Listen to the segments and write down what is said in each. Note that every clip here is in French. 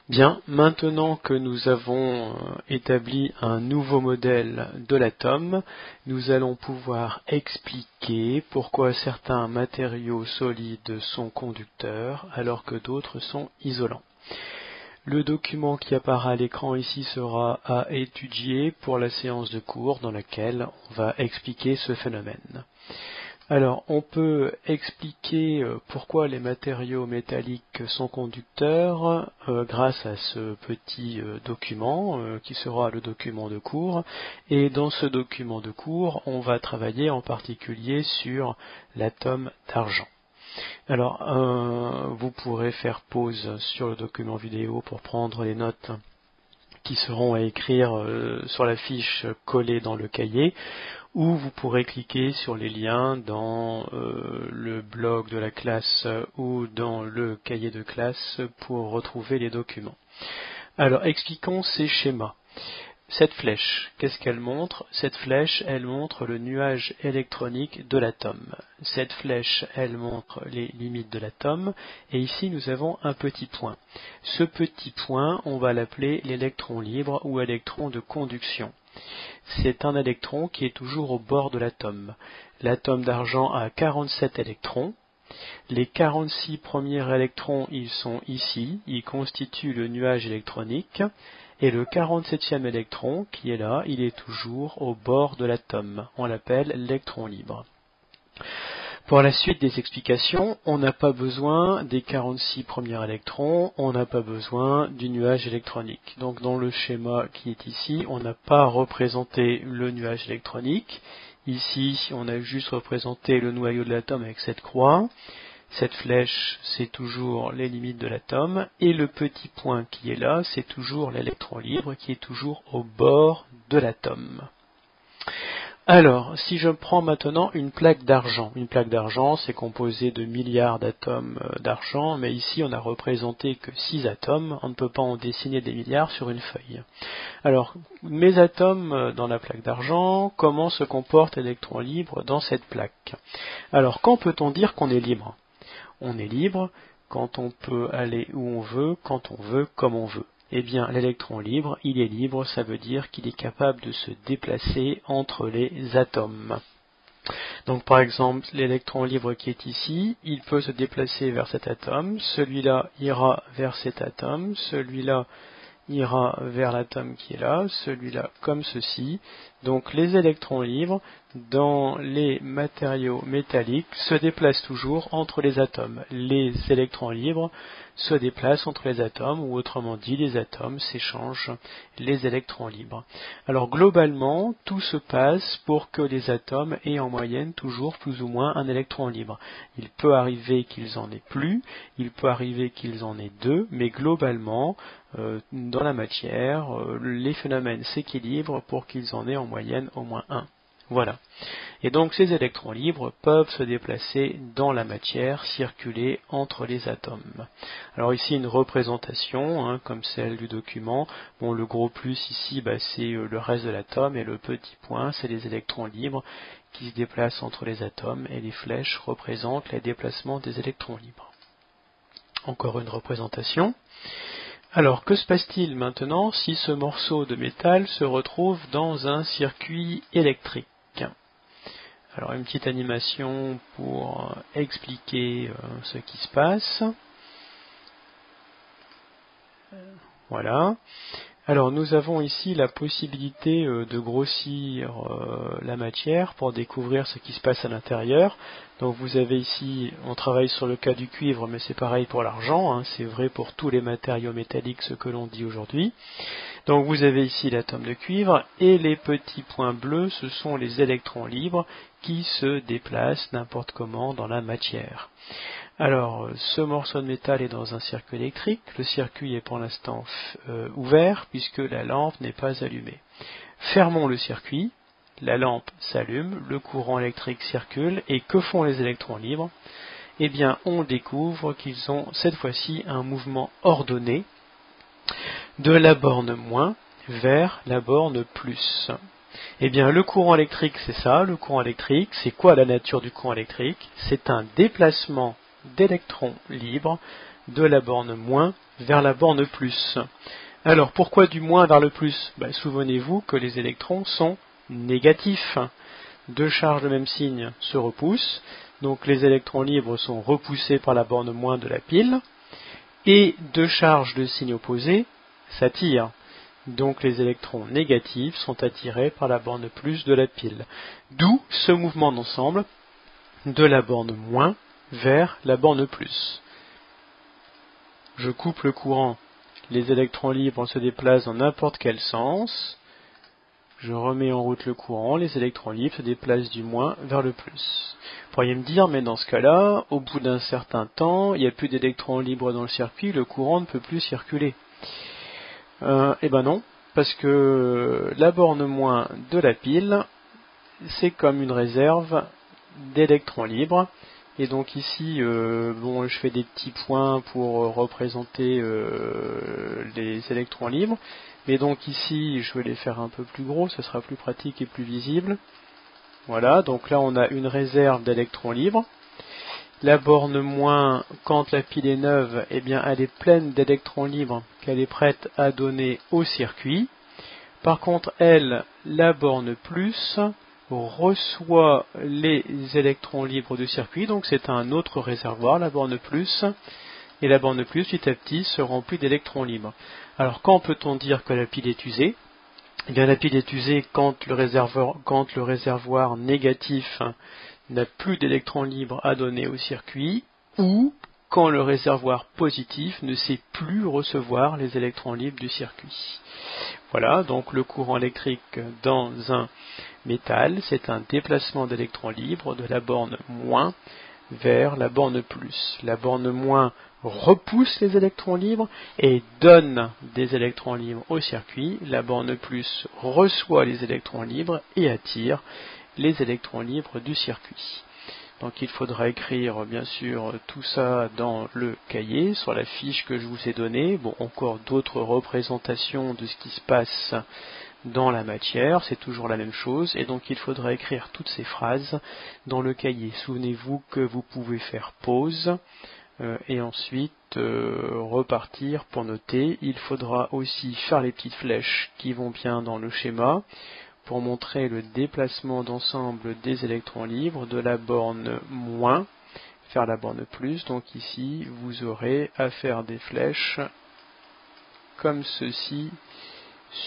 Bien, maintenant que nous avons établi un nouveau modèle de l'atome, nous allons pouvoir expliquer pourquoi certains matériaux solides sont conducteurs alors que d'autres sont isolants. Le document qui apparaît à l'écran ici sera à étudier pour la séance de cours dans laquelle on va expliquer ce phénomène. Alors, on peut expliquer pourquoi les matériaux métalliques sont conducteurs grâce à ce petit document qui sera le document de cours. Et dans ce document de cours, on va travailler en particulier sur l'atome d'argent. Alors, vous pourrez faire pause sur le document vidéo pour prendre les notes qui seront à écrire sur la fiche collée dans le cahier, ou vous pourrez cliquer sur les liens dans le blog de la classe ou dans le cahier de classe pour retrouver les documents. Alors, expliquons ces schémas. Cette flèche, qu'est-ce qu'elle montre? Cette flèche, elle montre le nuage électronique de l'atome. Cette flèche, elle montre les limites de l'atome. Et ici, nous avons un petit point. Ce petit point, on va l'appeler l'électron libre ou électron de conduction. C'est un électron qui est toujours au bord de l'atome. L'atome d'argent a 47 électrons. Les 46 premiers électrons, ils sont ici. Ils constituent le nuage électronique. Et le 47e électron, qui est là, il est toujours au bord de l'atome. On l'appelle l'électron libre. Pour la suite des explications, on n'a pas besoin des 46 premiers électrons, on n'a pas besoin du nuage électronique. Donc dans le schéma qui est ici, on n'a pas représenté le nuage électronique. Ici, on a juste représenté le noyau de l'atome avec cette croix. Cette flèche, c'est toujours les limites de l'atome, et le petit point qui est là, c'est toujours l'électron libre qui est toujours au bord de l'atome. Alors, si je prends maintenant une plaque d'argent c'est composé de milliards d'atomes d'argent, mais ici on n'a représenté que 6 atomes, on ne peut pas en dessiner des milliards sur une feuille. Alors, mes atomes dans la plaque d'argent, comment se comporte l'électron libre dans cette plaque? Alors, quand peut-on dire qu'on est libre? On est libre quand on peut aller où on veut, quand on veut, comme on veut. Eh bien, l'électron libre, il est libre, ça veut dire qu'il est capable de se déplacer entre les atomes. Donc, par exemple, l'électron libre qui est ici, il peut se déplacer vers cet atome, celui-là ira vers cet atome, celui-là ira vers l'atome qui est là, celui-là comme ceci. Donc les électrons libres dans les matériaux métalliques se déplacent toujours entre les atomes. Les électrons libres se déplacent entre les atomes, ou autrement dit, les atomes s'échangent les électrons libres. Alors globalement, tout se passe pour que les atomes aient en moyenne toujours plus ou moins un électron libre. Il peut arriver qu'ils en aient plus, il peut arriver qu'ils en aient deux, mais globalement, dans la matière, les phénomènes s'équilibrent pour qu'ils en aient en moyenne au moins un. Voilà. Et donc ces électrons libres peuvent se déplacer dans la matière, circuler entre les atomes. Alors ici une représentation, comme celle du document. Bon, le gros plus ici, c'est le reste de l'atome, et le petit point, c'est les électrons libres qui se déplacent entre les atomes, et les flèches représentent les déplacements des électrons libres. Encore une représentation. Alors, que se passe-t-il maintenant si ce morceau de métal se retrouve dans un circuit électrique? Alors, une petite animation pour expliquer ce qui se passe. Voilà. Alors, nous avons ici la possibilité de grossir la matière pour découvrir ce qui se passe à l'intérieur. Donc, vous avez ici, on travaille sur le cas du cuivre, mais c'est pareil pour l'argent, c'est vrai pour tous les matériaux métalliques, ce que l'on dit aujourd'hui. Donc, vous avez ici l'atome de cuivre, et les petits points bleus, ce sont les électrons libres qui se déplacent n'importe comment dans la matière. Alors, ce morceau de métal est dans un circuit électrique. Le circuit est pour l'instant ouvert puisque la lampe n'est pas allumée. Fermons le circuit, la lampe s'allume, le courant électrique circule, et que font les électrons libres? Eh bien, on découvre qu'ils ont cette fois-ci un mouvement ordonné de la borne moins vers la borne plus. Eh bien, le courant électrique, c'est ça. Le courant électrique, c'est quoi la nature du courant électrique? C'est un déplacement d'électrons libres de la borne moins vers la borne plus. Alors pourquoi du moins vers le plus? Souvenez-vous que les électrons sont négatifs. Deux charges de même signe se repoussent, donc les électrons libres sont repoussés par la borne moins de la pile, et deux charges de signe opposé s'attirent. Donc les électrons négatifs sont attirés par la borne plus de la pile. D'où ce mouvement d'ensemble de la borne moins vers la borne plus. Je coupe le courant, les électrons libres se déplacent dans n'importe quel sens. Je remets en route le courant, les électrons libres se déplacent du moins vers le plus. Vous pourriez me dire, mais dans ce cas-là, au bout d'un certain temps, il n'y a plus d'électrons libres dans le circuit, le courant ne peut plus circuler. Eh ben non, parce que la borne moins de la pile, c'est comme une réserve d'électrons libres. Et donc ici, je fais des petits points pour représenter les électrons libres. Mais donc ici, je vais les faire un peu plus gros, ça sera plus pratique et plus visible. Voilà, donc là on a une réserve d'électrons libres. La borne moins, quand la pile est neuve, eh bien elle est pleine d'électrons libres qu'elle est prête à donner au circuit. Par contre, elle, la borne plus, reçoit les électrons libres du circuit, donc c'est un autre réservoir, la borne plus, et la borne plus, petit à petit, se remplit d'électrons libres. Alors, quand peut-on dire que la pile est usée? Eh bien, la pile est usée quand le réservoir négatif n'a plus d'électrons libres à donner au circuit, ou quand le réservoir positif ne sait plus recevoir les électrons libres du circuit. Voilà, donc le courant électrique dans un métal, c'est un déplacement d'électrons libres de la borne moins vers la borne plus. La borne moins repousse les électrons libres et donne des électrons libres au circuit. La borne plus reçoit les électrons libres et attire les électrons libres du circuit. Donc il faudra écrire bien sûr tout ça dans le cahier, sur la fiche que je vous ai donnée. Bon, encore d'autres représentations de ce qui se passe dans la matière, c'est toujours la même chose, et donc il faudra écrire toutes ces phrases dans le cahier. Souvenez-vous que vous pouvez faire pause et ensuite repartir pour noter. Il faudra aussi faire les petites flèches qui vont bien dans le schéma pour montrer le déplacement d'ensemble des électrons libres de la borne moins vers la borne plus. Donc ici, vous aurez à faire des flèches comme ceci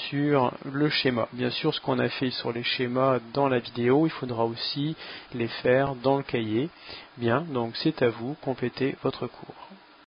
sur le schéma. Bien sûr, ce qu'on a fait sur les schémas dans la vidéo, il faudra aussi les faire dans le cahier. Bien, donc c'est à vous, complétez votre cours.